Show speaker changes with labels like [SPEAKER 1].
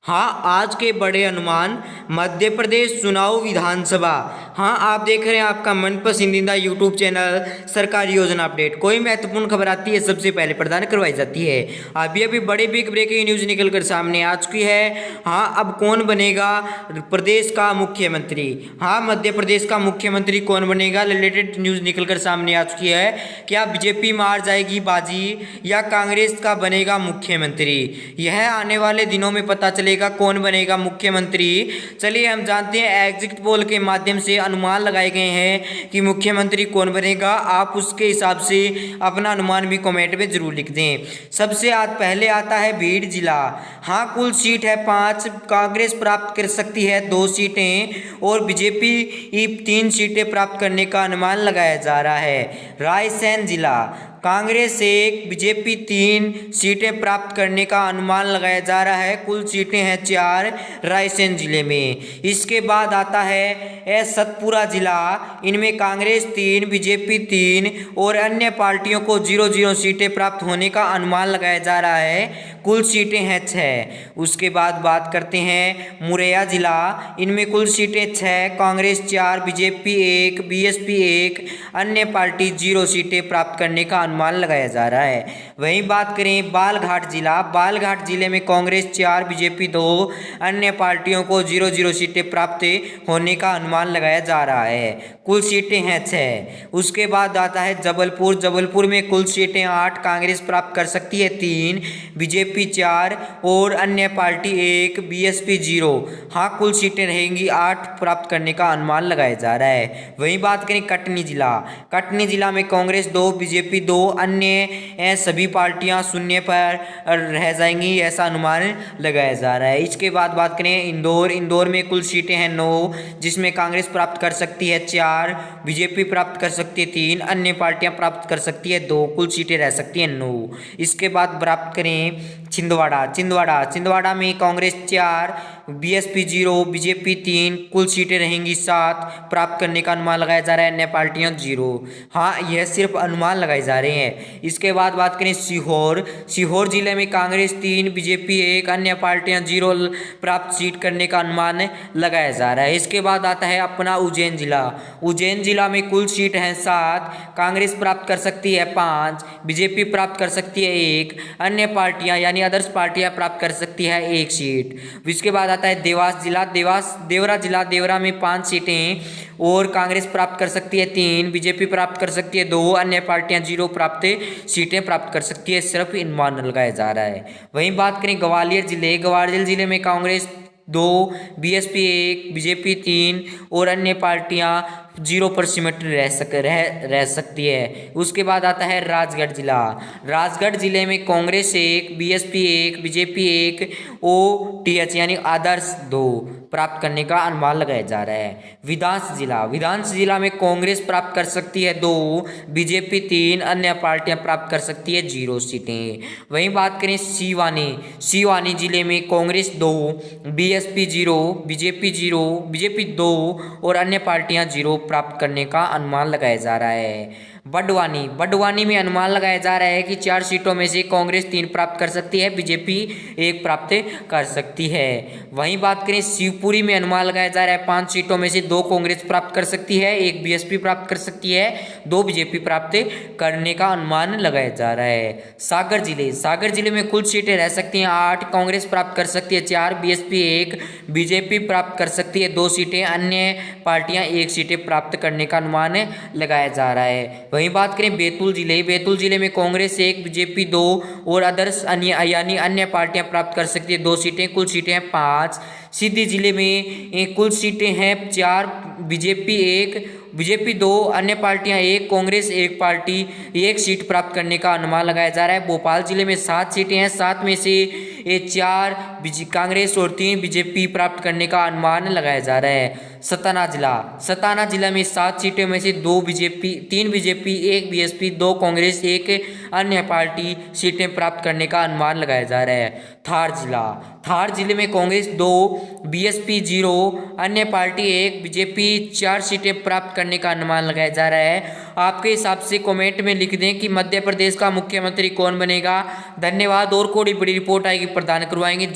[SPEAKER 1] हाँ, आज के बड़े अनुमान मध्य प्रदेश चुनाव विधानसभा। हाँ, आप देख रहे हैं आपका मन पसंदीदा यूट्यूब चैनल सरकारी योजना अपडेट। कोई महत्वपूर्ण खबर आती है सबसे पहले प्रदान करवाई जाती है। अभी बड़ी बिग ब्रेकिंग न्यूज निकल कर सामने आ चुकी है। हाँ, अब कौन बनेगा प्रदेश का मुख्यमंत्री। हाँ, मध्य प्रदेश का मुख्यमंत्री कौन बनेगा, रिलेटेड न्यूज निकल कर सामने आ चुकी है। क्या बीजेपी मार जाएगी बाजी या कांग्रेस का बनेगा मुख्यमंत्री, यह आने वाले दिनों में पता चलेगा कौन बनेगा मुख्यमंत्री। चलिए हम जानते हैं, एग्जिट पोल के माध्यम से अनुमान लगाए गए हैं कि मुख्यमंत्री कौन बनेगा। आप उसके हिसाब से अपना अनुमान भी कमेंट में जरूर लिख दें। सबसे पहले आता है भीड़ जिला। हाँ, कुल सीट है 5, कांग्रेस प्राप्त कर सकती है 2 सीटें और बीजेपी 3 सीटें प्राप्त करने का अनुमान लगाया जा रहा है। रायसेन जिला, कांग्रेस 1, बीजेपी 3 सीटें प्राप्त करने का अनुमान लगाया जा रहा है। कुल सीटें हैं 4 रायसेन जिले में। इसके बाद आता है सतपुरा जिला। इनमें कांग्रेस 3, बीजेपी 3 और अन्य पार्टियों को 0-0 सीटें प्राप्त होने का अनुमान लगाया जा रहा है। कुल सीटें हैं 6। उसके बाद बात करते हैं मुरैया जिला। इनमें कुल सीटें 6, कांग्रेस 4, बीजेपी 1, बीएसपी 1, अन्य पार्टी 0 सीटें प्राप्त करने का अनुमान लगाया जा रहा है। वहीं बात करें बालघाट जिला। बालघाट जिले में कांग्रेस 4, बीजेपी 2, अन्य पार्टियों को 0-0 सीटें प्राप्त होने का अनुमान लगाया जा रहा है। कुल सीटें हैं 6। उसके बाद आता है जबलपुर। जबलपुर में कुल सीटें 8, कांग्रेस प्राप्त कर सकती है 3, बीजेपी 4 और अन्य पार्टी 1, बीएसपी 0। हाँ, कुल सीटें रहेंगी 8 प्राप्त करने का अनुमान लगाया जा रहा है। वहीं बात करें कटनी जिला। कटनी जिला में कांग्रेस 2, बीजेपी 2, अन्य सभी पार्टियां शून्य पर रह जाएंगी, ऐसा अनुमान लगाया जा रहा है। इसके बाद बात करें इंदौर। इंदौर में कुल सीटें हैं 9, जिसमें कांग्रेस प्राप्त कर सकती है 4, बीजेपी प्राप्त कर सकती है 3, अन्य पार्टियां प्राप्त कर सकती है 2, कुल सीटें रह सकती हैं 9। इसके बाद प्राप्त करें छिंदवाड़ा में कांग्रेस 4, बीएसपी 0, बीजेपी 3, कुल सीटें रहेंगी 7, प्राप्त करने का अनुमान लगाया जा रहा है, अन्य पार्टियां 0। हाँ, यह सिर्फ अनुमान लगाए जा रहे हैं। इसके बाद बात करें सीहोर जिले में कांग्रेस 3, बीजेपी 1, अन्य पार्टियां 0 प्राप्त सीट करने का अनुमान लगाया जा रहा है। इसके बाद आता है अपना उज्जैन जिला। उज्जैन जिला में कुल सीट हैं 7, कांग्रेस प्राप्त कर सकती है 5, बीजेपी प्राप्त कर सकती है 1, अन्य पार्टियां यानी अदर्स पार्टियां प्राप्त कर सकती है 1 सीट। इसके बाद आता है देवास जिला। देवरा जिला। देवरा में 5 सीटें और कांग्रेस प्राप्त कर सकती है 3, बीजेपी प्राप्त कर सकती है 2, अन्य पार्टियां 0 प्राप्त सीटें प्राप्त कर सकती है। सिर्फ अनुमान लगाया जा रहा है। वहीं बात करें ग्वालियर जिले। ग्वालियर जिले में कांग्रेस 2, बीएसपी 1, बीजेपी 3 और अन्य पार्टियां 0 पर सिमट रह सकती है। उसके बाद आता है राजगढ़ जिला। राजगढ़ जिले में कांग्रेस 1, बीएसपी 1, बीजेपी 1, ओटीएच यानी आदर्श 2 प्राप्त करने का अनुमान लगाया जा रहा है। विधानस जिला में कांग्रेस प्राप्त कर सकती है 2, बीजेपी 3, अन्य पार्टियां प्राप्त कर सकती है 0 सीटें। वहीं बात करें सिवानी जिले में कांग्रेस 2, बीएसपी 0, बीजेपी 0, बीजेपी 2 और अन्य पार्टियां 0 प्राप्त करने का अनुमान लगाया जा रहा है। बड़वानी में अनुमान लगाया जा रहा है कि 4 सीटों में से कांग्रेस 3 प्राप्त कर सकती है, बीजेपी 1 प्राप्त कर सकती है। वहीं बात करें शिवपुरी में अनुमान लगाया जा रहा है 5 सीटों में से 2 कांग्रेस प्राप्त कर सकती है, 1 बीएसपी प्राप्त कर सकती है, 2 बीजेपी प्राप्त करने का अनुमान लगाया जा रहा है। सागर जिले में कुल सीटें रह सकती हैं 8, कांग्रेस प्राप्त कर सकती है 4, बीएसपी 1, बीजेपी प्राप्त कर सकती है 2 सीटें, अन्य पार्टियां 1 सीटें प्राप्त करने का अनुमान लगाया जा रहा है। वहीं बात करें बैतूल जिले में कांग्रेस 1, बीजेपी 2 और अदर्स यानी अन्य पार्टियां प्राप्त कर सकती है 2 सीटें, कुल सीटें हैं 5। सीधी जिले में कुल सीटें हैं 4, बीजेपी 1, बीजेपी 2, अन्य पार्टियां 1, कांग्रेस 1 पार्टी 1 सीट प्राप्त करने का अनुमान लगाया जा रहा है। भोपाल जिले में 7 सीटें हैं, 7 में से 4 कांग्रेस और 3 बीजेपी प्राप्त करने का अनुमान लगाया जा रहा है। सताना जिला में 7 सीटों में से 3 बीजेपी 1 बीएसपी 2 कांग्रेस 1 अन्य पार्टी सीटें प्राप्त करने का अनुमान लगाया जा रहा है। थार जिले में कांग्रेस 2, बीएसपी 0, अन्य पार्टी 1, बीजेपी 4 सीटें प्राप्त करने का अनुमान लगाया जा रहा है। आपके हिसाब से कमेंट में लिख दें कि मध्य प्रदेश का मुख्यमंत्री कौन बनेगा। धन्यवाद। और कोई बड़ी रिपोर्ट आएगी प्रदान करवाएंगे।